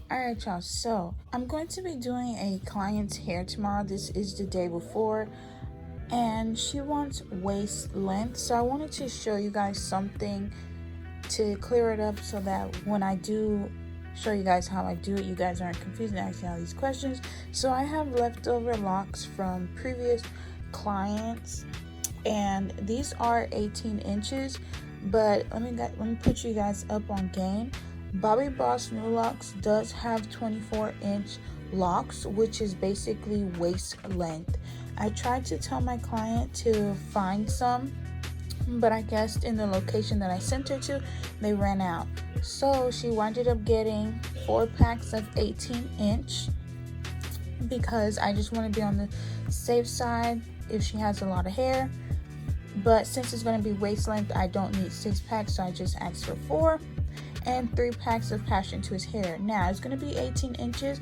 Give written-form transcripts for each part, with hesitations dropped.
Alright y'all, so I'm going to be doing a client's hair tomorrow. This is the day before, and she wants waist length, so I wanted to show you guys something to clear it up so that when I do show you guys how I do it, you guys aren't confused and asking all these questions. So I have leftover locks from previous clients, and these are 18 inches, but let me put you guys up on game. Bobbi Boss Neewr Locks does have 24-inch locks, which is basically waist length. I tried to tell my client to find some, but I guess in the location that I sent her to, they ran out. So she ended up getting 4 packs of 18-inch because I just want to be on the safe side if she has a lot of hair. But since it's going to be waist length, I don't need 6 packs, so I just asked for 4. And 3 packs of Passion Twist hair. Now it's going to be 18 inches.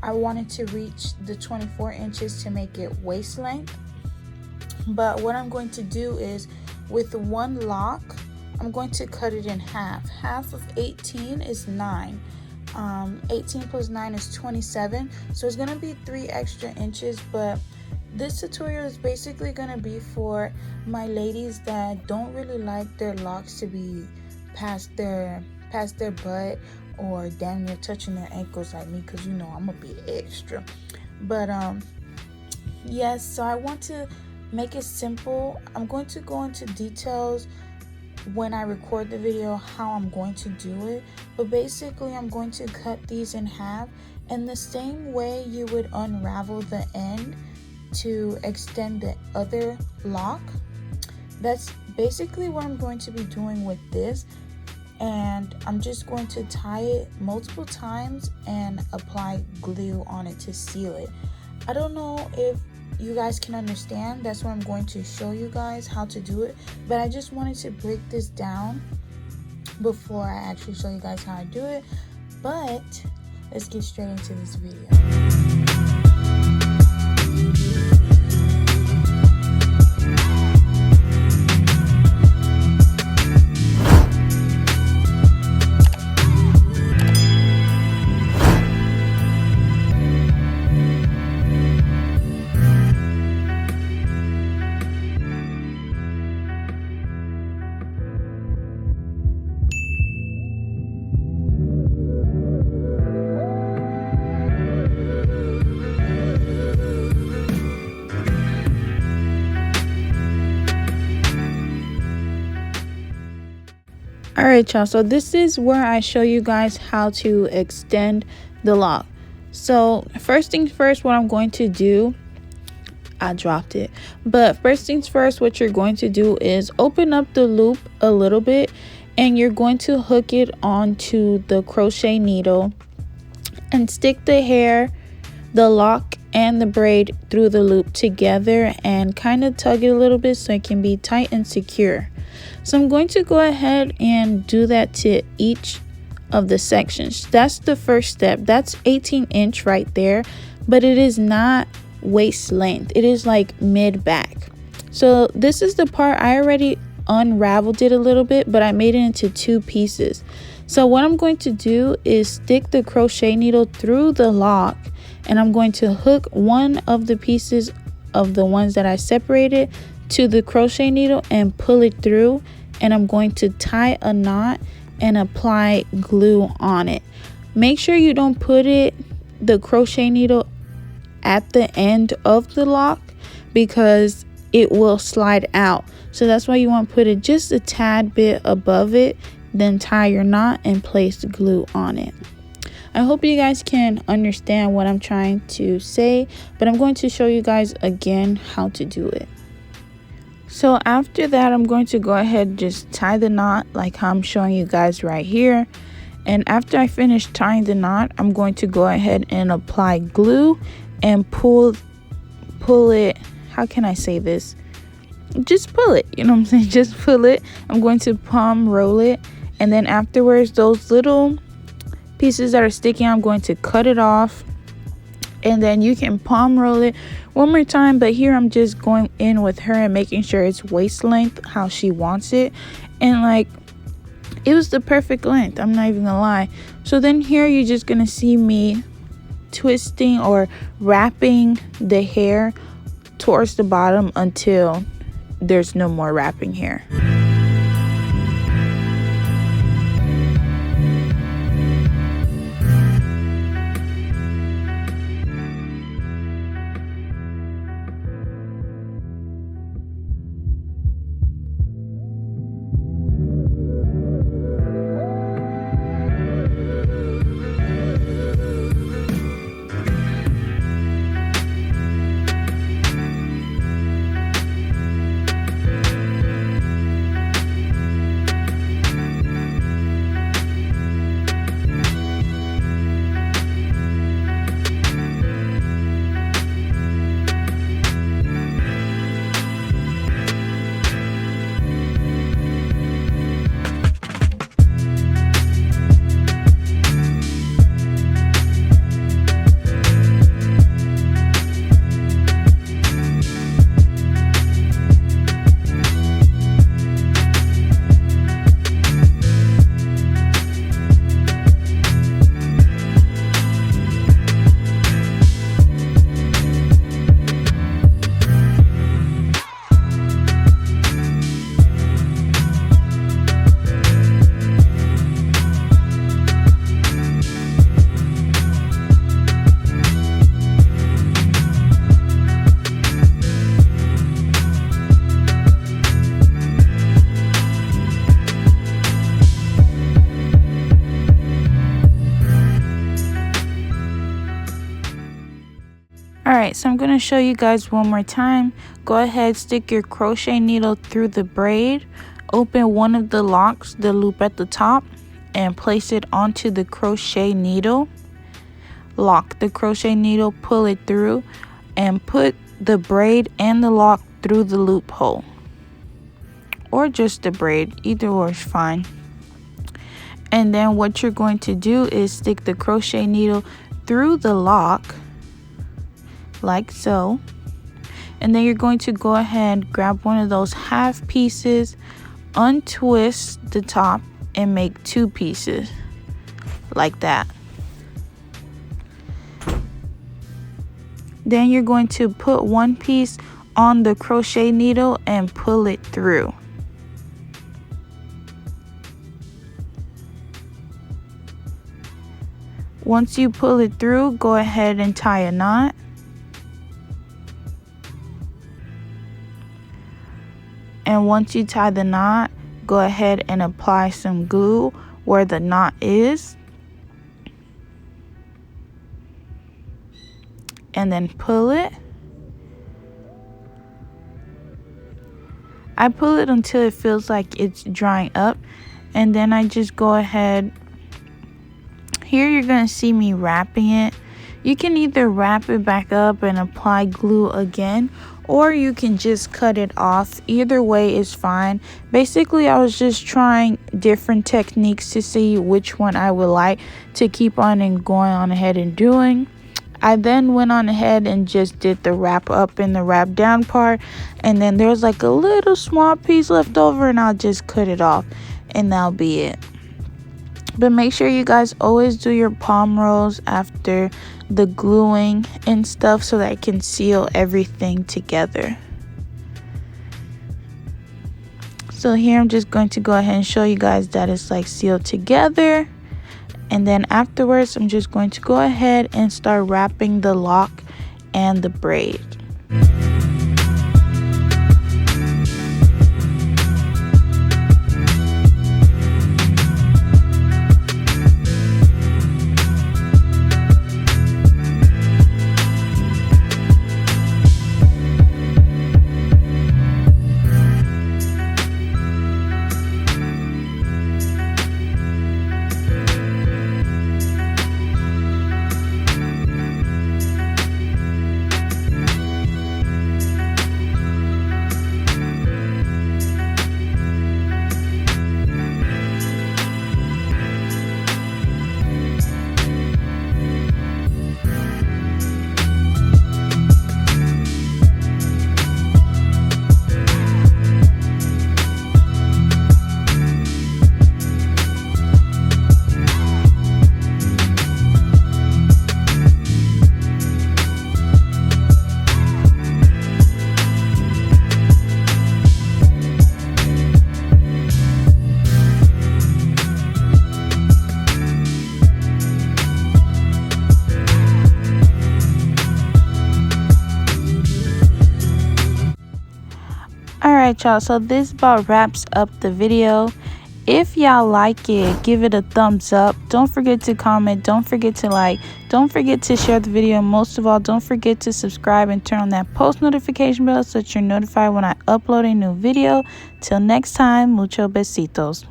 I wanted to reach the 24 inches to make it waist length. But what I'm going to do is, with one lock, I'm going to cut it in half. Half of 18 is 9. 18 plus 9 is 27. So it's going to be 3 extra inches. But this tutorial is basically going to be for my ladies that don't really like their locks to be past their butt or damn near touching their ankles like me, because you know I'm gonna be extra. But yes, so I want to make it simple. I'm going to go into details when I record the video how I'm going to do it, but basically I'm going to cut these in half, and the same way you would unravel the end to extend the other lock, that's basically what I'm going to be doing with this. And I'm just going to tie it multiple times and apply glue on it to seal it. I don't know if you guys can understand. That's why I'm going to show you guys how to do it. But I just wanted to break this down before I actually show you guys how I do it. But let's get straight into this video. Alright y'all, so this is where I show you guys how to extend the lock. So first things first, what I'm going to do, I dropped it, but first things first, what you're going to do is open up the loop a little bit, and you're going to hook it onto the crochet needle and stick the hair, the lock and the braid through the loop together and kind of tug it a little bit so it can be tight and secure. So I'm going to go ahead and do that to each of the sections. That's the first step. That's 18-inch right there, but it is not waist length. It is like mid back. So this is the part I already unraveled it a little bit, but I made it into 2 pieces. So what I'm going to do is stick the crochet needle through the lock, and I'm going to hook one of the pieces of the ones that I separated to the crochet needle and pull it through, and I'm going to tie a knot and apply glue on it. Make sure you don't put the crochet needle at the end of the lock because it will slide out. So that's why you want to put it just a tad bit above it, then tie your knot and place glue on it. I hope you guys can understand what I'm trying to say, but I'm going to show you guys again how to do it. So after that, I'm going to go ahead and just tie the knot like how I'm showing you guys right here. And after I finish tying the knot, I'm going to go ahead and apply glue and pull it. How can I say this? Just pull it, you know what I'm saying? Just pull it. I'm going to palm roll it, and then afterwards, those little pieces that are sticking, I'm going to cut it off, and then you can palm roll it one more time, but here I'm just going in with her and making sure it's waist length how she wants it, and like it was the perfect length, I'm not even gonna lie. So then here you're just gonna see me twisting or wrapping the hair towards the bottom until there's no more wrapping hair. Alright, so I'm going to show you guys one more time. Go ahead, stick your crochet needle through the braid, open one of the locks, the loop at the top, and place it onto the crochet needle. Lock the crochet needle, pull it through, and put the braid and the lock through the loophole. Or just the braid, either or is fine. And then what you're going to do is stick the crochet needle through the lock, like so, and then you're going to go ahead, grab one of those half pieces, untwist the top, and make two pieces like that. Then you're going to put one piece on the crochet needle and pull it through. Once you pull it through, go ahead and tie a knot. And once you tie the knot, go ahead and apply some glue where the knot is. And then pull it. I pull it until it feels like it's drying up. And then I just go ahead. Here you're going to see me wrapping it. You can either wrap it back up and apply glue again, or you can just cut it off. Either way is fine. Basically, I was just trying different techniques to see which one I would like to keep on and going on ahead and doing. I then went on ahead and just did the wrap up and the wrap down part, and then there's like a little small piece left over, and I'll just cut it off, and that'll be it. But make sure you guys always do your palm rolls after the gluing and stuff so that it can seal everything together. So here I'm just going to go ahead and show you guys that it's like sealed together. And then afterwards, I'm just going to go ahead and start wrapping the lock and the braid. right, y'all, so this about wraps up the video. If y'all like it, give it a thumbs up. Don't forget to comment, don't forget to like, don't forget to share the video, and most of all, don't forget to subscribe and turn on that post notification bell so that you're notified when I upload a new video. Till next time, mucho besitos.